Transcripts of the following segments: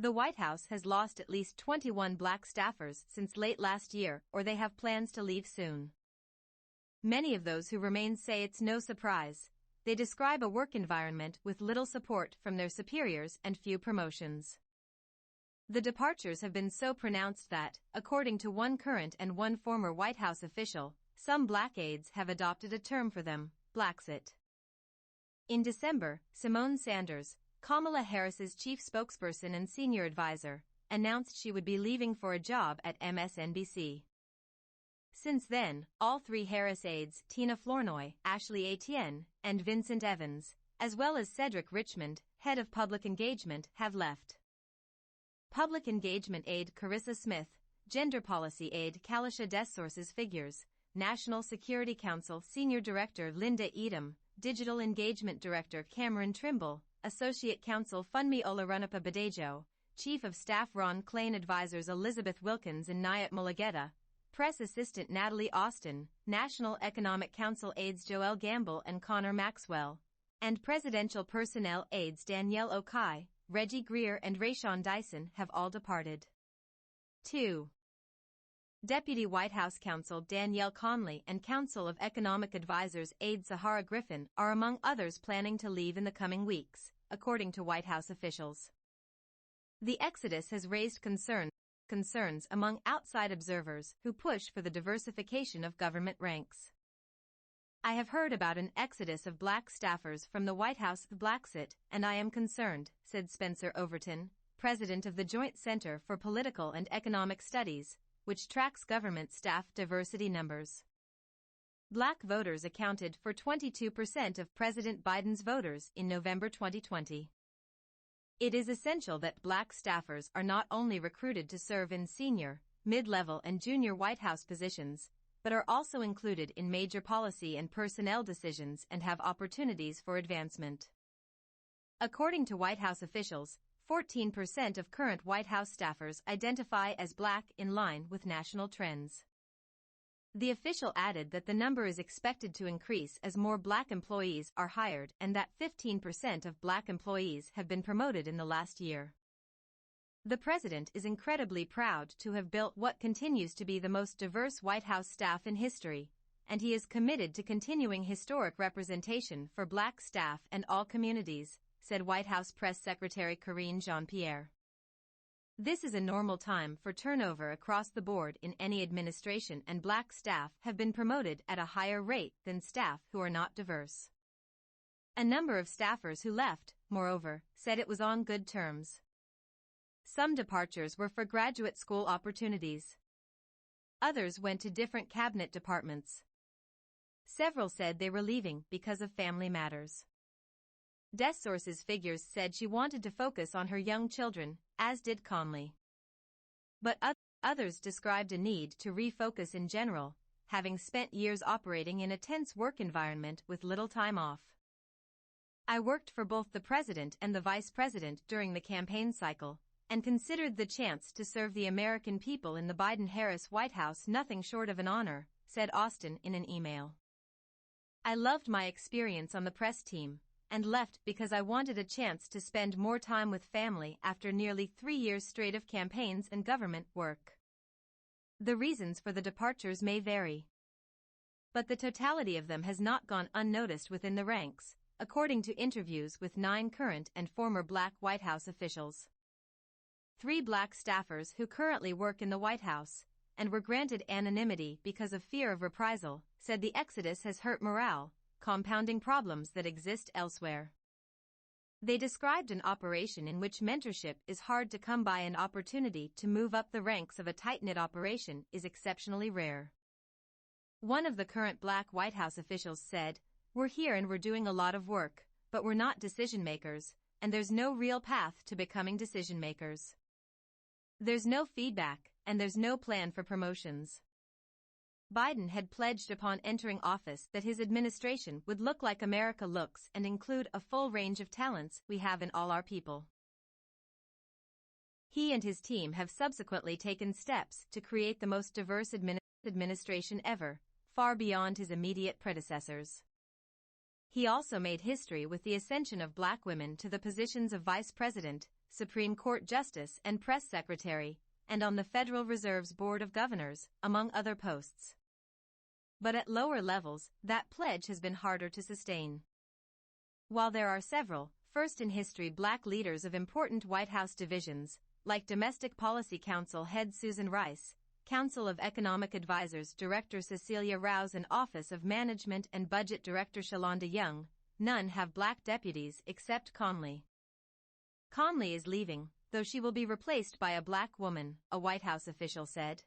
The White House has lost at least 21 black staffers since late last year, or they have plans to leave soon. Many of those who remain say it's no surprise. They describe a work environment with little support from their superiors and few promotions. The departures have been so pronounced that, according to one current and one former White House official, some black aides have adopted a term for them, Blaxit. In December, Simone Sanders, Kamala Harris's chief spokesperson and senior advisor, announced she would be leaving for a job at MSNBC. Since then, all three Harris aides, Tina Flournoy, Ashley Etienne, and Vincent Evans, as well as Cedric Richmond, head of public engagement, have left. Public engagement aide Carissa Smith, gender policy aide Kalisha Desources figures, National Security Council Senior Director Linda Edom, Digital Engagement Director Cameron Trimble, Associate Counsel Funmi Olarunnapa Badejo, Chief of Staff Ron Klain Advisors Elizabeth Wilkins and Nayat Mulugeta, Press Assistant Natalie Austin, National Economic Council aides Joelle Gamble and Connor Maxwell, and Presidential Personnel aides Danielle Okai, Reggie Greer and Rayshawn Dyson have all departed. 2. Deputy White House Counsel Danielle Conley and Council of Economic Advisors aide Sahara Griffin are among others planning to leave in the coming weeks, according to White House officials. The exodus has raised concerns among outside observers who push for the diversification of government ranks. I have heard about an exodus of black staffers from the White House, Blaxit, and I am concerned, said Spencer Overton, president of the Joint Center for Political and Economic Studies, which tracks government staff diversity numbers. Black voters accounted for 22% of President Biden's voters in November 2020. It is essential that black staffers are not only recruited to serve in senior, mid-level and junior White House positions, but are also included in major policy and personnel decisions and have opportunities for advancement. According to White House officials, 14% of current White House staffers identify as black, in line with national trends. The official added that the number is expected to increase as more black employees are hired and that 15% of black employees have been promoted in the last year. The president is incredibly proud to have built what continues to be the most diverse White House staff in history, and he is committed to continuing historic representation for black staff and all communities, said White House Press Secretary Karine Jean-Pierre. This is a normal time for turnover across the board in any administration, and black staff have been promoted at a higher rate than staff who are not diverse. A number of staffers who left, moreover, said it was on good terms. Some departures were for graduate school opportunities. Others went to different cabinet departments. Several said they were leaving because of family matters. Desources figures said she wanted to focus on her young children, as did Conley. But others described a need to refocus in general, having spent years operating in a tense work environment with little time off. I worked for both the president and the vice president during the campaign cycle, and considered the chance to serve the American people in the Biden-Harris White House nothing short of an honor, said Austin in an email. I loved my experience on the press team, and left because I wanted a chance to spend more time with family after nearly 3 years straight of campaigns and government work. The reasons for the departures may vary, but the totality of them has not gone unnoticed within the ranks, according to interviews with 9 current and former black White House officials. 3 black staffers who currently work in the White House, and were granted anonymity because of fear of reprisal, said the exodus has hurt morale, compounding problems that exist elsewhere. They described an operation in which mentorship is hard to come by. An opportunity to move up the ranks of a tight-knit operation is exceptionally rare. One of the current black White House officials said, "We're here and we're doing a lot of work, but we're not decision makers, and there's no real path to becoming decision makers. There's no feedback, and there's no plan for promotions." Biden had pledged upon entering office that his administration would look like America looks and include a full range of talents we have in all our people. He and his team have subsequently taken steps to create the most diverse administration ever, far beyond his immediate predecessors. He also made history with the ascension of black women to the positions of vice president, Supreme Court Justice and Press Secretary, and on the Federal Reserve's Board of Governors, among other posts. But at lower levels, that pledge has been harder to sustain. While there are several, first-in-history black leaders of important White House divisions, like Domestic Policy Council head Susan Rice, Council of Economic Advisers Director Cecilia Rouse and Office of Management and Budget Director Shalonda Young, none have black deputies except Conley. Conley is leaving, though she will be replaced by a black woman, a White House official said.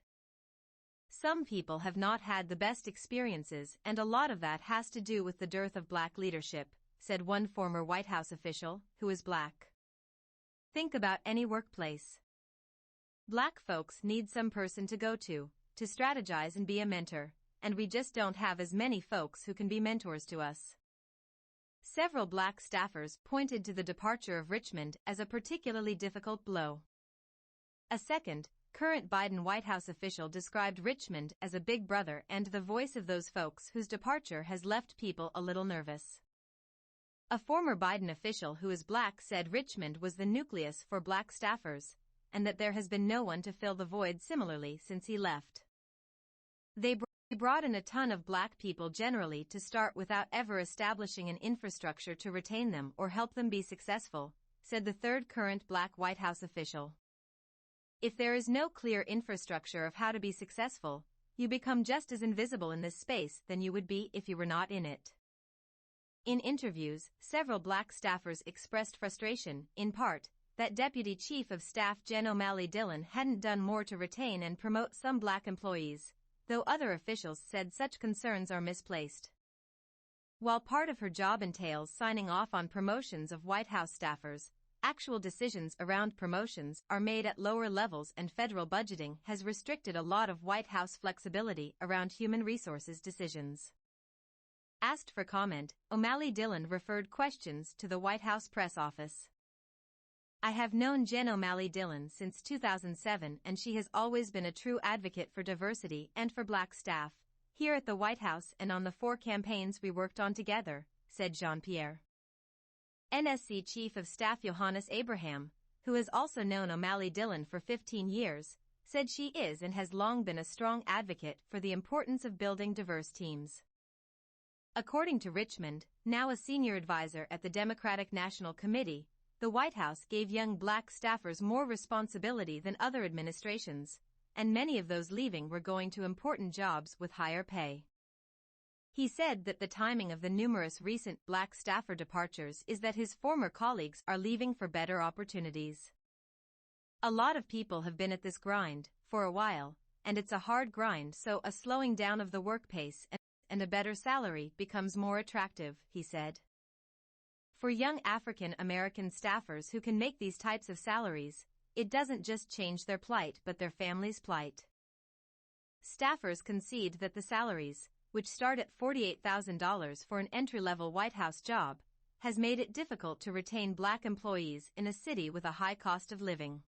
Some people have not had the best experiences, and a lot of that has to do with the dearth of black leadership, said one former White House official, who is black. Think about any workplace. Black folks need some person to go to strategize and be a mentor, and we just don't have as many folks who can be mentors to us. Several black staffers pointed to the departure of Richmond as a particularly difficult blow. A second, current Biden White House official described Richmond as a big brother and the voice of those folks whose departure has left people a little nervous. A former Biden official who is black said Richmond was the nucleus for black staffers, and that there has been no one to fill the void similarly since he left. They brought in a ton of black people generally to start without ever establishing an infrastructure to retain them or help them be successful, said the third current black White House official. If there is no clear infrastructure of how to be successful, you become just as invisible in this space than you would be if you were not in it. In interviews, several black staffers expressed frustration, in part, that Deputy Chief of Staff Jen O'Malley Dillon hadn't done more to retain and promote some black employees, though other officials said such concerns are misplaced. While part of her job entails signing off on promotions of White House staffers, actual decisions around promotions are made at lower levels, and federal budgeting has restricted a lot of White House flexibility around human resources decisions. Asked for comment, O'Malley Dillon referred questions to the White House press office. I have known Jen O'Malley Dillon since 2007, and she has always been a true advocate for diversity and for black staff, here at the White House and on the 4 campaigns we worked on together, said Jean-Pierre. NSC Chief of Staff Johannes Abraham, who has also known O'Malley Dillon for 15 years, said she is and has long been a strong advocate for the importance of building diverse teams. According to Richmond, now a senior advisor at the Democratic National Committee, the White House gave young black staffers more responsibility than other administrations, and many of those leaving were going to important jobs with higher pay. He said that the timing of the numerous recent black staffer departures is that his former colleagues are leaving for better opportunities. A lot of people have been at this grind for a while, and it's a hard grind, so a slowing down of the work pace and a better salary becomes more attractive, he said. For young African American staffers who can make these types of salaries, it doesn't just change their plight but their family's plight. Staffers concede that the salaries, which start at $48,000 for an entry-level White House job, has made it difficult to retain black employees in a city with a high cost of living.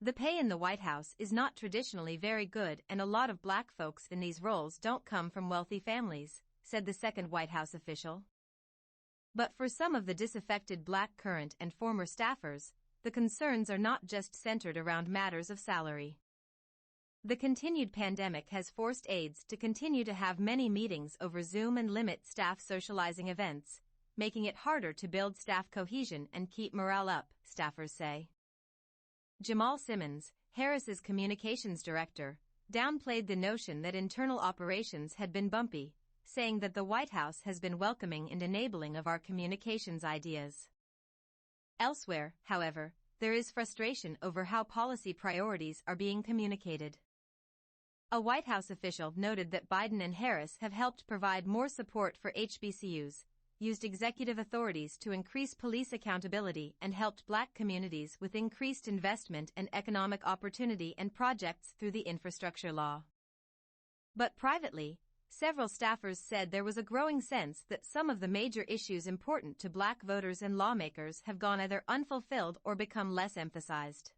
The pay in the White House is not traditionally very good, and a lot of black folks in these roles don't come from wealthy families, said the second White House official. But for some of the disaffected black current and former staffers, the concerns are not just centered around matters of salary. The continued pandemic has forced aides to continue to have many meetings over Zoom and limit staff socializing events, making it harder to build staff cohesion and keep morale up, staffers say. Jamal Simmons, Harris's communications director, downplayed the notion that internal operations had been bumpy, saying that the White House has been welcoming and enabling of our communications ideas. Elsewhere, however, there is frustration over how policy priorities are being communicated. A White House official noted that Biden and Harris have helped provide more support for HBCUs, used executive authorities to increase police accountability, and helped black communities with increased investment and economic opportunity and projects through the infrastructure law. But privately, several staffers said there was a growing sense that some of the major issues important to black voters and lawmakers have gone either unfulfilled or become less emphasized.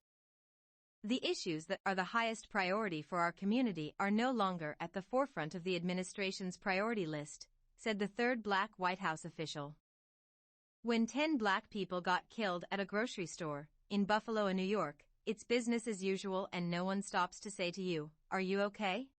The issues that are the highest priority for our community are no longer at the forefront of the administration's priority list, said the third black White House official. When 10 black people got killed at a grocery store, in Buffalo, New York, it's business as usual and no one stops to say to you, "Are you okay?"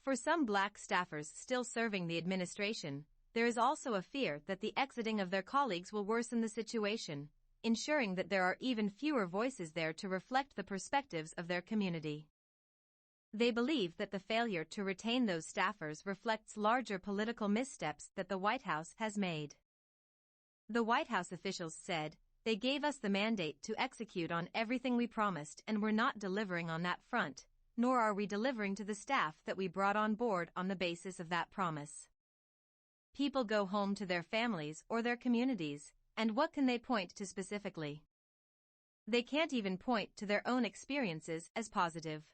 For some Black staffers still serving the administration, there is also a fear that the exiting of their colleagues will worsen the situation, ensuring that there are even fewer voices there to reflect the perspectives of their community. They believe that the failure to retain those staffers reflects larger political missteps that the White House has made. The White House officials said, "They gave us the mandate to execute on everything we promised and we're not delivering on that front, nor are we delivering to the staff that we brought on board on the basis of that promise." People go home to their families or their communities, and what can they point to specifically? They can't even point to their own experiences as positive.